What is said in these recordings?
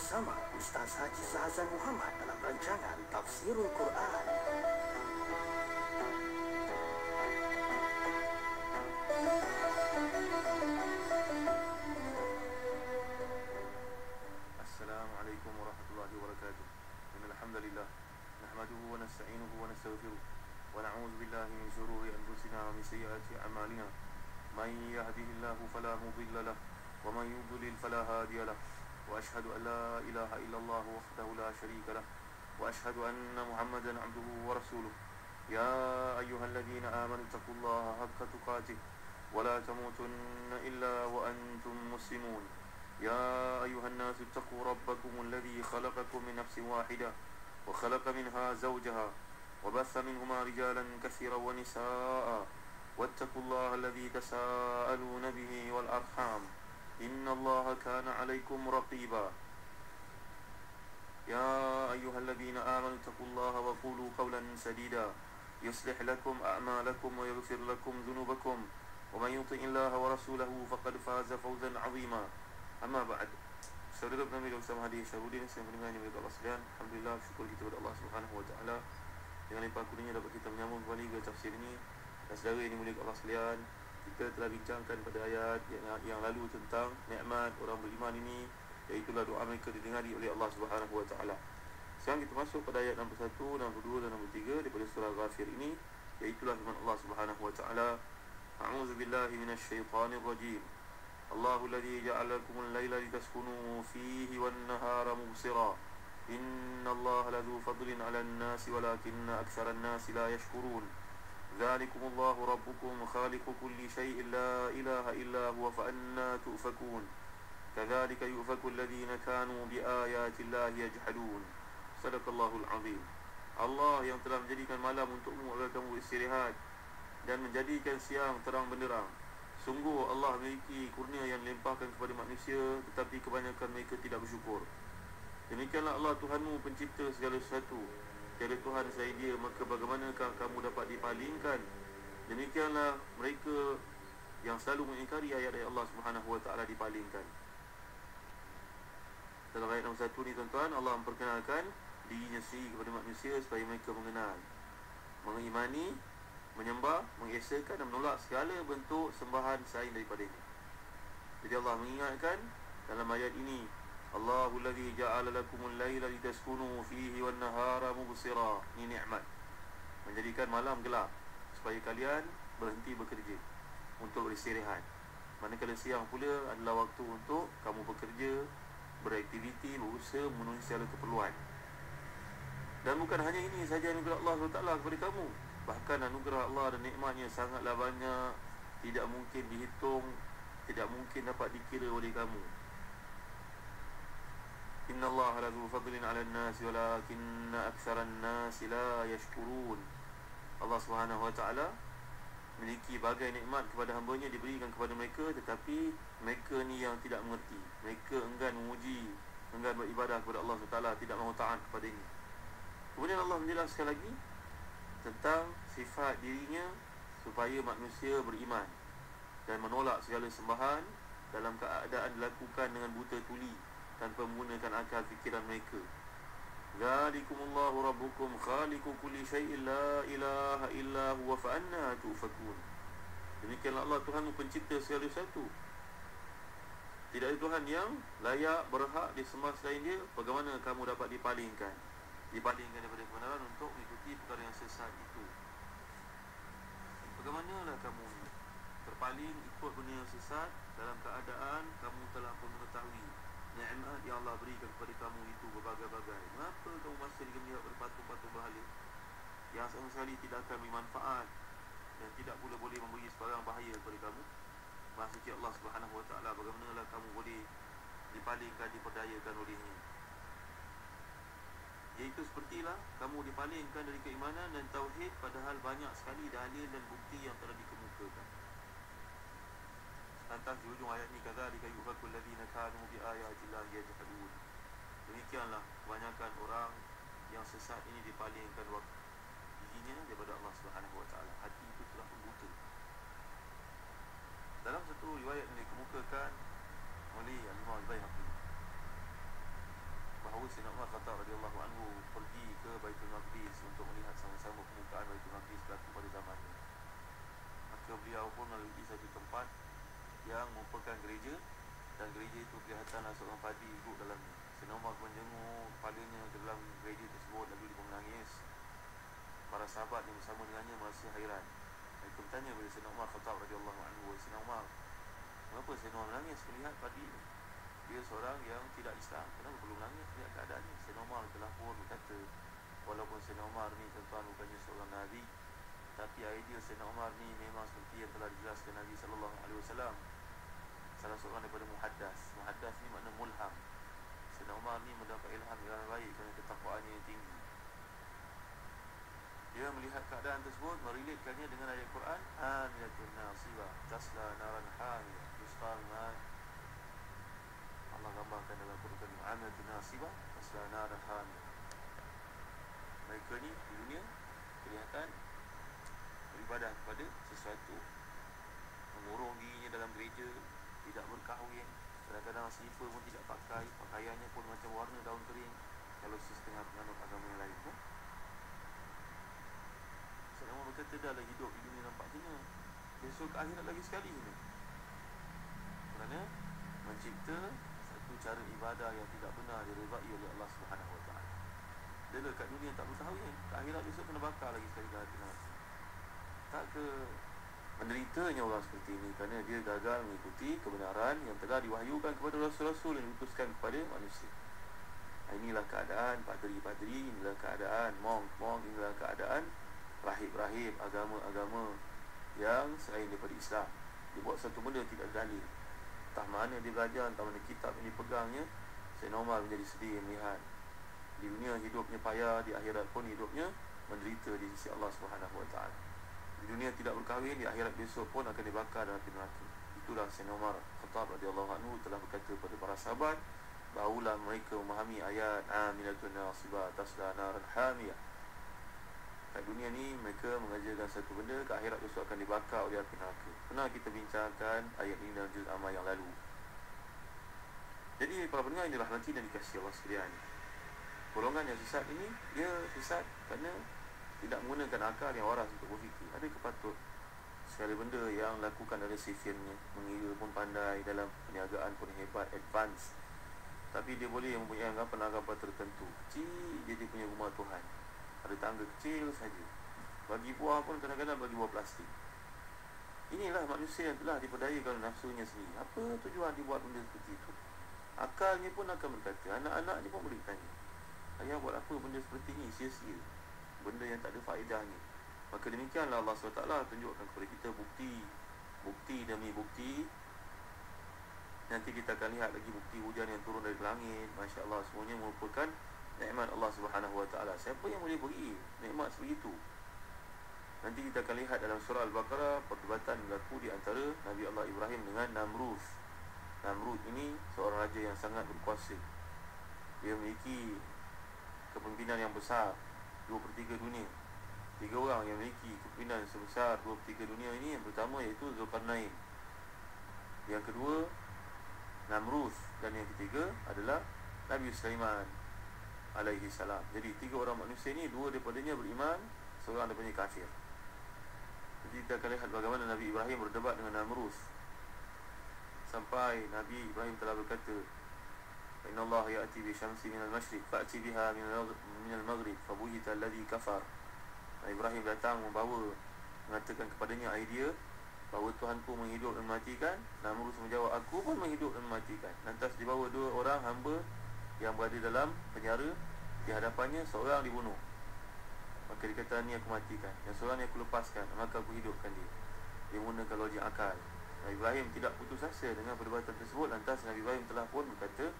bersama Ustaz Haji Sahazan Muhammad dalam rancangan Tafsirul Quran. Assalamualaikum warahmatullahi wabarakatuh. Innalhamdulillah nahmaduhu wa nasta'inuhu wa nastaghfiruh wa na'udzu billahi min shururi anfusina wa min sayyiati a'malina. Man yahdihillahu fala mudilla lahu wa man yudlil fala hadiya lahu. وأشهد أن لا إله إلا الله وحده لا شريك له وأشهد أن محمدا عبده ورسوله. يا أيها الذين آمنوا اتقوا الله حق تقاته ولا تموتن إلا وأنتم مسلمون. يا أيها الناس اتقوا ربكم الذي خلقكم من نفس واحدة وخلق منها زوجها وبث منهما رجالا كثيرا ونساء واتقوا الله الذي تساءلون به والأرحام إن الله كان عليكم رقيبا. يا أيها الذين آمنوا اتقوا الله وقولوا قولا سديدا يصلح لكم أعمالكم ويغفر لكم ذنوبكم ومن يطع الله ورسوله فقد فاز فوزا عظيما. أما بعد. Saudara pendengar yang sama hadir Syarudin yang mendengar yang Allah sekalian, alhamdulillah syukur kita kepada Allah Subhanahu wa taala dengan limpah kurnianya dapat kita menyambung kembali ke tafsir ini. Dan saudara yang dimuliakan Allah sekalian, kita telah bincangkan pada ayat yang lalu tentang nikmat orang beriman ini, iaitulah doa mereka didengari oleh Allah Subhanahu wa taala. Sekarang kita masuk pada ayat 61, 62 dan 63 daripada surah Ghafir ini, iaitulah firman Allah Subhanahu wa taala, A'udzu billahi minasyaitonir rajim. Allahu alladzi ja'ala lakumul laila litaskunu fihi wan nahara mubsira. Innallaha ladzu fadlin 'alan nasi walakinna aktsaran nasi la yashkurun. ذلكم الله ربكم خالق كل شيء لا إله إلا هو فأنا تؤفكون كذلك يؤفك الذين كانوا بآيات الله يجحدون. صدق الله العظيم. Allah yang telah menjadikan malam untukmu agar kamu beristirahat dan menjadikan siang terang benderang. Sungguh Allah memiliki kurnia yang limpahkan kepada manusia, tetapi kebanyakan mereka tidak bersyukur. Demikianlah Allah Tuhanmu pencipta segala sesuatu. Tiada Tuhan selain Dia, maka bagaimanakah kamu dapat dipalingkan? Demikianlah mereka yang selalu mengingkari ayat-ayat Allah Subhanahu wa taala dipalingkan. Dalam ayat nombor 1 ni tuan-tuan, Allah memperkenalkan dirinya sendiri kepada manusia supaya mereka mengenal, mengimani, menyembah, mengesakan dan menolak segala bentuk sembahan selain daripadanya. Jadi Allah mengingatkan dalam ayat ini, Allahu alladhi ja'ala lakumul laila litaskunu fihi wan nahara mubsira. Ini nikmat, menjadikan malam gelap supaya kalian berhenti bekerja untuk beristirahat. Manakala siang pula adalah waktu untuk kamu bekerja, beraktiviti, berusaha memenuhi segala keperluan. Dan bukan hanya ini sahaja anugerah Allah SWT kepada kamu, bahkan anugerah Allah dan nikmatnya sangatlah banyak, tidak mungkin dihitung, tidak mungkin dapat dikira oleh kamu. Innallaha ladzu fadlin 'alan nasi walakinna aktsaran nasi la yashkurun. Allah Subhanahu wa taala memiliki bagai nikmat kepada hamba-Nya diberikan kepada mereka, tetapi mereka ni yang tidak mengerti. Mereka enggan memuji, enggan beribadah kepada Allah SWT, tidak mahu taat kepadanya. Kemudian Allah menjelaskan lagi tentang sifat dirinya supaya manusia beriman dan menolak segala sembahan dalam keadaan dilakukan dengan buta tuli, tanpa menggunakan akal fikiran mereka. Dzalikumullahu rabbukum khaliqu kulli syai'in la ilaha illa huwa fa anna tu'fakun. Demikianlah Allah Tuhan pencipta segala sesuatu. Tidak ada Tuhan yang layak berhak disembah selain Dia. Bagaimana kamu dapat dipalingkan daripada kebenaran untuk mengikuti perkara yang sesat itu? Bagaimanalah kamu terpaling ikut benda yang sesat dalam keadaan kamu telah pun mengetahui nikmat yang Allah berikan kepada kamu itu berbagai-bagai. Mengapa kamu masih digemirak berpatung-patung berhala yang sama sekali tidak akan bermanfaat dan tidak pula boleh memberi sebarang bahaya kepada kamu? Maksudnya Allah Subhanahu wa taala, bagaimanalah kamu boleh dipalingkan, diperdayakan olehnya? Iaitu sepertilah kamu dipalingkan dari keimanan dan tauhid, padahal banyak sekali dalil dan bukti yang telah dikemukakan. Lantas di hujung ayat ni, kadzalika yufakul ladzina kanu bi ayatillahi yajhadun. Demikianlah kebanyakan orang yang sesat ini dipalingkan dirinya daripada Allah Subhanahu wa taala. Hati itu telah buta. Dalam satu riwayat yang dikemukakan oleh Al-Imam Al-Baihaqi, bahawa Sayyidina Umar Khattab radhiyallahu anhu pergi ke Baitul Maqdis untuk melihat sama-sama permukaan Baitul Maqdis berlaku pada zamannya. Maka beliau pun melalui satu tempat yang merupakan gereja, dan gereja itu kelihatanlah seorang padi duduk dalamnya. Sayyidina Umar menjenguk kepalanya ke dalam gereja tersebut, lalu dia menangis. Para sahabat yang bersama dengannya merasa hairan. Mereka bertanya kepada Sayyidina Umar Khattab radhiyallahu anhu, Sayyidina Umar, mengapa Sayyidina Umar menangis melihat padi ini? Dia seorang yang tidak Islam, kenapa perlu menangis melihat keadaan ini? Sayyidina Umar telah pun berkata, walaupun Sayyidina Umar ni tuan-tuan bukannya seorang Nabi, tapi idea Sayyidina Umar ni memang seperti yang telah dijelaskan Nabi SAW, salah seorang daripada muhaddas. Muhaddas ni makna mulham. Sayyidina Umar ni mendapat ilham yang baik kerana ketakwaannya yang tinggi. Dia melihat keadaan tersebut, merelatekannya dengan ayat Quran, Amilatun nasibah tasla naran hamiyah yusqa min. Allah gambarkan dalam Quran, Amilatun nasibah tasla naran hamiyah. Mereka ni di dunia kelihatan beribadah kepada sesuatu, mengurung dirinya dalam gereja, tidak berkahwin, kadang-kadang slipper pun tidak pakai, pakaiannya pun macam warna daun kering kalau setengah penganut agama yang lain pun. Saya mahu berkata dahlah hidup di dunia nampak hina, besok ke akhirat lagi sekali hina, kerana mencipta satu cara ibadah yang tidak benar diredai oleh Allah Subhanahu Wa Taala. Dia dekat dunia tak berkahwin, ke akhirat besok kena bakar lagi sekali dalam hati. Tak ke menderitanya orang seperti ini kerana dia gagal mengikuti kebenaran yang telah diwahyukan kepada Rasul-Rasul yang diutuskan kepada manusia. Inilah keadaan padri-padri, inilah keadaan monk-monk, inilah keadaan rahib-rahib, agama-agama yang selain daripada Islam. Dia buat satu benda tidak ada dalil, entah mana dia belajar, entah mana kitab yang dipegangnya. Sayyidina Umar menjadi sedih melihat di dunia hidupnya payah, di akhirat pun hidupnya menderita di sisi Allah Subhanahu Wa Taala. Di dunia tidak berkahwin, di akhirat besok pun akan dibakar dalam api neraka. Itulah Sayyidina Umar Khattab radhiyallahu anhu telah berkata kepada para sahabat, barulah mereka memahami ayat Amilatun nasibah tasla naran hamiyah. Kat dunia ni mereka mengajarkan satu benda, ke akhirat besok akan dibakar oleh api neraka. Pernah kita bincangkan ayat ini dalam juz amal yang lalu. Jadi para pendengar yang dirahmati dan dikasihi Allah sekalian, golongan yang sesat ini, dia sesat kerana tidak menggunakan akal yang waras untuk berfikir. Adakah patut segala benda yang lakukan ada sifirnya, mengira pun pandai, dalam perniagaan pun hebat, advance, tapi dia boleh mempunyai anggapan-anggapan tertentu. Kecil dia punya rumah Tuhan, ada tangga kecil saja, bagi buah pun kadang-kadang bagi buah plastik. Inilah manusia yang telah diperdayakan nafsunya sendiri. Apa tujuan dibuat benda seperti itu? Akalnya pun akan berkata, anak-anak ni pun boleh tanya, ayah buat apa benda seperti ini, sia-sia, benda yang tak ada faedahnya. Maka demikianlah Allah SWT tunjukkan kepada kita bukti demi bukti. Nanti kita akan lihat lagi bukti hujan yang turun dari langit. Masya Allah, semuanya merupakan nikmat Allah Subhanahu Wa Taala. Siapa yang boleh beri nikmat sebegitu? Nanti kita akan lihat dalam surah Al-Baqarah perdebatan berlaku di antara Nabi Allah Ibrahim dengan Namrud. Namrud ini seorang raja yang sangat berkuasa. Dia memiliki kepimpinan yang besar, 2/3 dunia. 3 orang yang memiliki kepimpinan sebesar 2/3 dunia ini. Yang pertama iaitu Zulkarnain, yang kedua Namrud, dan yang ketiga adalah Nabi Sulaiman alaihi salam. Jadi 3 orang manusia ini, 2 daripadanya beriman, seorang daripadanya kafir. Jadi kita akan lihat bagaimana Nabi Ibrahim berdebat dengan Namrud, sampai Nabi Ibrahim telah berkata, Inna Allah ya'ti bi syamsi minal masyriq fa'ti biha minal maghrib fabuhita alladhi kafar. Nabi Ibrahim datang mengatakan kepadanya idea bahawa Tuhanku menghidup dan mematikan. Namrud menjawab, aku pun menghidup dan mematikan. Lantas dibawa 2 orang hamba yang berada dalam penjara, di hadapannya seorang dibunuh. Maka dia kata, ni aku matikan, yang seorang ni aku lepaskan, maka aku hidupkan dia. Dia menggunakan logik akal. Nabi Ibrahim tidak putus asa dengan perdebatan tersebut. Lantas Nabi Ibrahim telah pun berkata,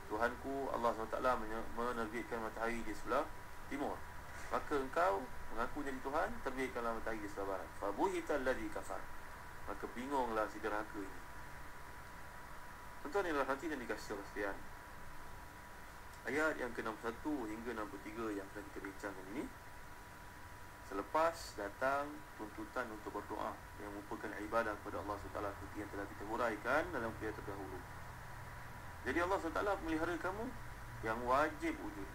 Tuhanku Allah SWT menerbitkan matahari di sebelah timur, maka engkau mengaku jadi Tuhan, terbitkanlah matahari di sebelah barat. Fabuhita alladhi kafar. Maka bingunglah si derhaka ini. Tuan-tuan yang dirahmati dan dikasihi Allah sekalian, ayat yang ke-61 hingga 63 yang sedang kita bincangkan ini, selepas datang tuntutan untuk berdoa yang merupakan ibadah kepada Allah SWT seperti yang telah kita huraikan dalam kuliah terdahulu. Jadi Allah SWT memelihara kamu yang wajib wujud.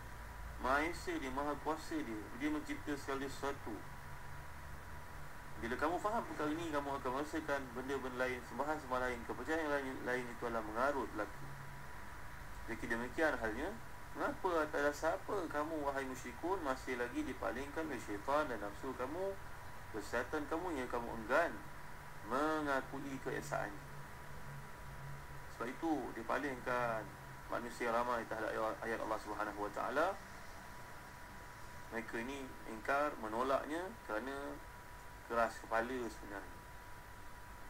Maha Esa dia, Maha Kuasa dia. Dia mencipta segala sesuatu. Bila kamu faham perkara ini, kamu akan merasakan benda-benda lain, sembahan-sembahan lain, kepercayaan lain itu adalah mengarut lagi. Jadi demikian halnya, mengapa atas dasar apa kamu wahai musyrikun masih lagi dipalingkan oleh syaitan dan nafsu kamu, kesihatan kamu yang kamu enggan mengakui keesaannya. Sebab itu dipalingkan manusia ramai terhadap ayat Allah Subhanahu Wa Taala. Mereka ini ingkar, menolaknya kerana keras kepala sebenarnya.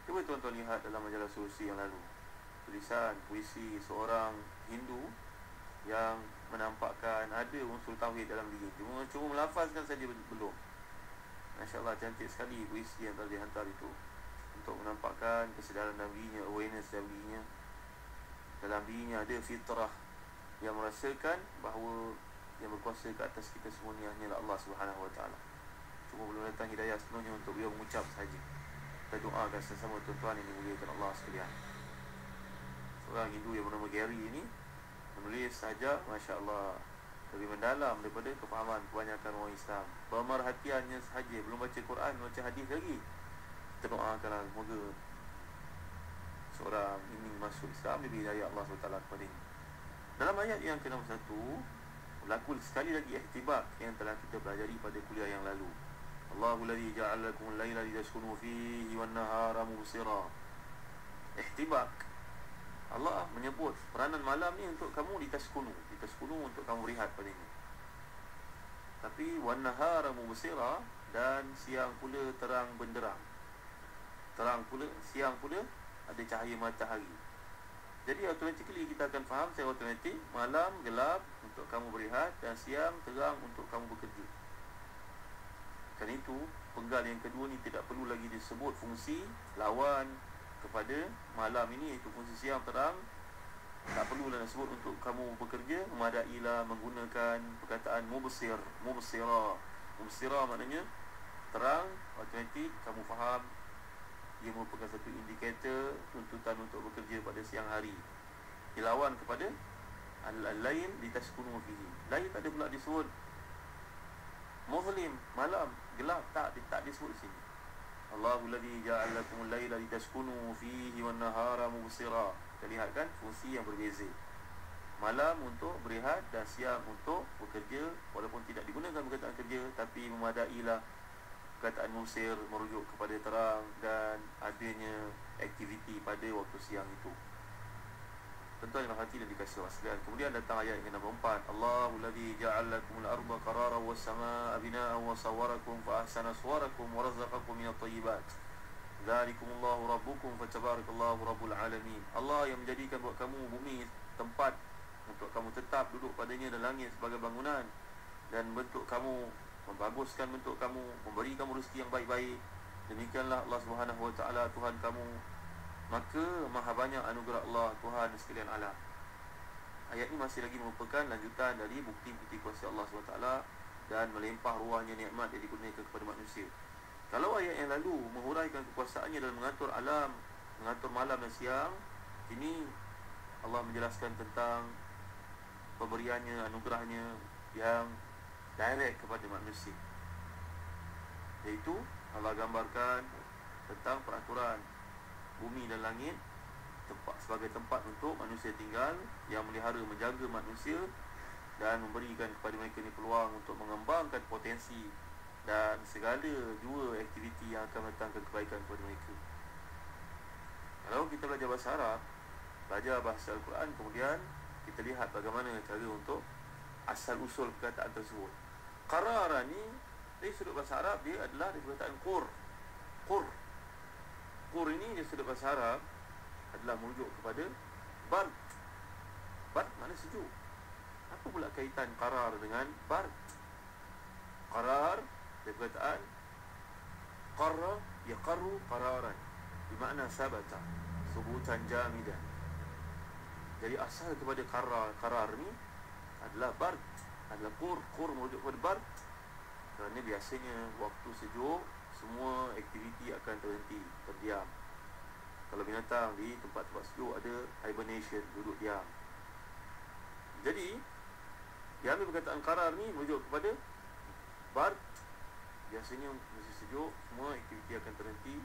Cuba tuan-tuan lihat dalam majalah solusi yang lalu, tulisan puisi seorang Hindu yang menampakkan ada unsur tauhid dalam diri. Cuma melafazkan saja belum. Masya-Allah, cantik sekali puisi yang telah dihantar itu, untuk menampakkan kesedaran dalam dirinya, awareness dalam dirinya. Dalam dirinya ada fitrah yang merasakan bahawa yang berkuasa ke atas kita semua ni hanyalah Allah Subhanahu Wa Taala. Cuma belum datang hidayah sepenuhnya untuk beliau mengucap saja. Kita doakan sesama tuan-tuan yang dimuliakan Allah sekalian. Seorang Hindu yang bernama Gary ini menulis saja, masya-Allah, lebih mendalam daripada kefahaman kebanyakan orang Islam. Pemerhatiannya sahaja, belum baca Quran, baca hadis lagi. Kita doakanlah semoga seorang ini masuk Islam, diberi hidayah Allah SWT kepadanya. Dalam ayat yang ke-61 berlaku sekali lagi ihtibak yang telah kita pelajari pada kuliah yang lalu. Allahu alladhi ja'ala lakumul laila litaskunu fihi wan nahara mubsira. Ihtibak, Allah menyebut peranan malam ni untuk kamu ditaskunu untuk kamu rehat padanya. Tapi wan nahara mubsira, dan siang pula terang benderang. Terang pula, siang pula ada cahaya matahari. Jadi automatically kita akan faham secara automatik, malam gelap untuk kamu berehat dan siang terang untuk kamu bekerja. Kerana itu, penggal yang kedua ni tidak perlu lagi disebut fungsi lawan kepada malam ini, iaitu fungsi siang terang. Tak perlulah disebut untuk kamu bekerja, memadailah menggunakan perkataan mubsir, mubsira. Mubsira maknanya terang, automatik kamu faham ia merupakan satu indikator tuntutan untuk bekerja pada siang hari. Dilawan kepada al-lail litaskunu fihi. Lail tak ada pula disebut muzlim, malam, gelap, tak disebut sini. Allahu alladhi ja'ala lakumul laila litaskunu fihi wan nahara mubsira. Kita lihat kan fungsi yang berbeza. Malam untuk berehat dan siang untuk bekerja, walaupun tidak digunakan perkataan kerja, tapi memadailah perkataan musir merujuk kepada terang dan adanya aktiviti pada waktu siang itu. Tentu yang hati dan dikasih Allah sekalian. Kemudian datang ayat yang ke-64. Allahu alladhi ja'ala lakumul arda qararan was samaa'a bina'an wa sawwarakum fa ahsana suwarakum wa razaqakum minat thayyibat. Dzalikumullahu rabbukum fatabarakallahu rabbul alamin. Allah yang menjadikan buat kamu bumi tempat untuk kamu tetap duduk padanya, dan langit sebagai bangunan, dan bentuk kamu, membaguskan bentuk kamu, memberi kamu rezeki yang baik-baik. Demikianlah Allah Subhanahu Wa Taala Tuhan kamu. Maka maha banyak anugerah Allah Tuhan sekalian alam. Ayat ini masih lagi merupakan lanjutan dari bukti-bukti kuasa Allah SWT dan melimpah ruahnya nikmat yang dikurniakan kepada manusia. Kalau ayat yang lalu menghuraikan kekuasaannya dalam mengatur alam, mengatur malam dan siang, kini Allah menjelaskan tentang pemberiannya, anugerahnya yang direct kepada manusia. Iaitu Allah gambarkan tentang peraturan bumi dan langit sebagai tempat untuk manusia tinggal, yang melihara menjaga manusia dan memberikan kepada mereka ni peluang untuk mengembangkan potensi dan segala jua aktiviti yang akan mendatangkan kebaikan kepada mereka. Kalau kita belajar bahasa Arab, belajar bahasa Al-Quran, kemudian kita lihat bagaimana cara untuk asal-usul perkataan tersebut. Qarara ni dari sudut bahasa Arab dia adalah dari perkataan qur. Qur ini dari sudut bahasa Arab adalah merujuk kepada bard. Bard makna sejuk. Apa pula kaitan qarar dengan bard? Qarar dari perkataan qarra yaqarru qararan, bermakna sabata, subutan jamidan. Jadi asal kepada qarar ni adalah bard, adalah qur merujuk kepada bard. Kerana biasanya waktu sejuk semua aktiviti akan terhenti, terdiam. Kalau binatang di tempat-tempat sejuk ada hibernation, duduk diam. Jadi Yang ambil perkataan qarar ni merujuk kepada bard. Biasanya musim sejuk, semua aktiviti akan terhenti.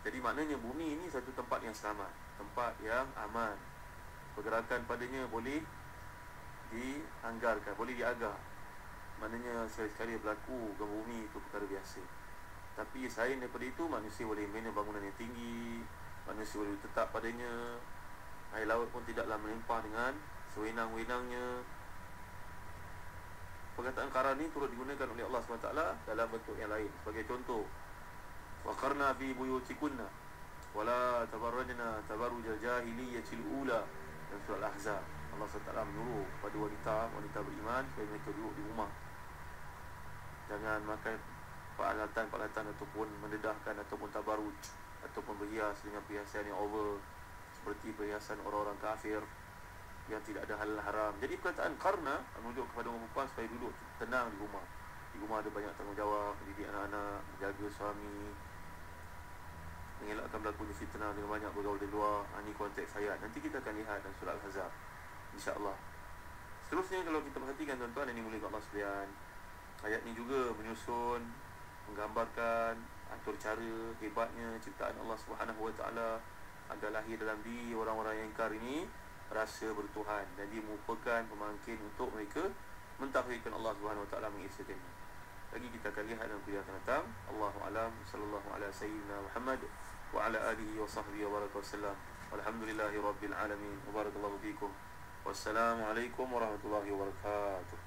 Jadi maknanya bumi ini satu tempat yang selamat, tempat yang aman. Pergerakan padanya boleh dianggarkan, boleh diagar. Maknanya sekali-sekali berlaku gempa bumi itu perkara biasa. Tapi selain daripada itu, manusia boleh membina bangunan yang tinggi, manusia boleh tetap padanya. Air laut pun tidaklah melimpah dengan sewenang-wenangnya. Perkataan qarar ni turut digunakan oleh Allah SWT dalam bentuk yang lain. Sebagai contoh, waqarna fi buyutikunna wala tabarrajna tabarrujal jahiliyatil ula, dalam surah Al-Ahzab. Allah SWT menyuruh kepada wanita beriman supaya mereka duduk di rumah, jangan makan peralatan ataupun mendedahkan ataupun tabaruj ataupun berhias dengan perhiasan yang over, seperti perhiasan orang-orang kafir yang tidak ada halal haram. Jadi perkataan qarna menuju kepada orang perempuan supaya duduk tenang di rumah. Di rumah ada banyak tanggungjawab, mendidik anak-anak, menjaga suami, mengelakkan berlakunya fitnah dengan banyak bergaul di luar. Ini konteks ayat. Nanti kita akan lihat dalam surah Al-Ahzab, insya-Allah. Seterusnya kalau kita perhatikan tuan-tuan, ini mulia Allah sekalian, ayat ini juga menyusun, menggambarkan atur cara hebatnya ciptaan Allah Subhanahu Wa Taala agar lahir dalam diri orang-orang yang ingkar ini rasa bertuhan, dan dia merupakan pemangkin untuk mereka mentauhidkan Allah Subhanahu Wa Taala, mengesakannya. Lagi kita akan lihat dalam kuliah akan datang. Allahu a'lam. Sallallahu ala sayyidina Muhammad wa ala alihi wa sahbihi wa baraka wasallam. Walhamdulillahi rabbil alamin. Wa barakallahu fikum. Wassalamualaikum warahmatullahi wabarakatuh.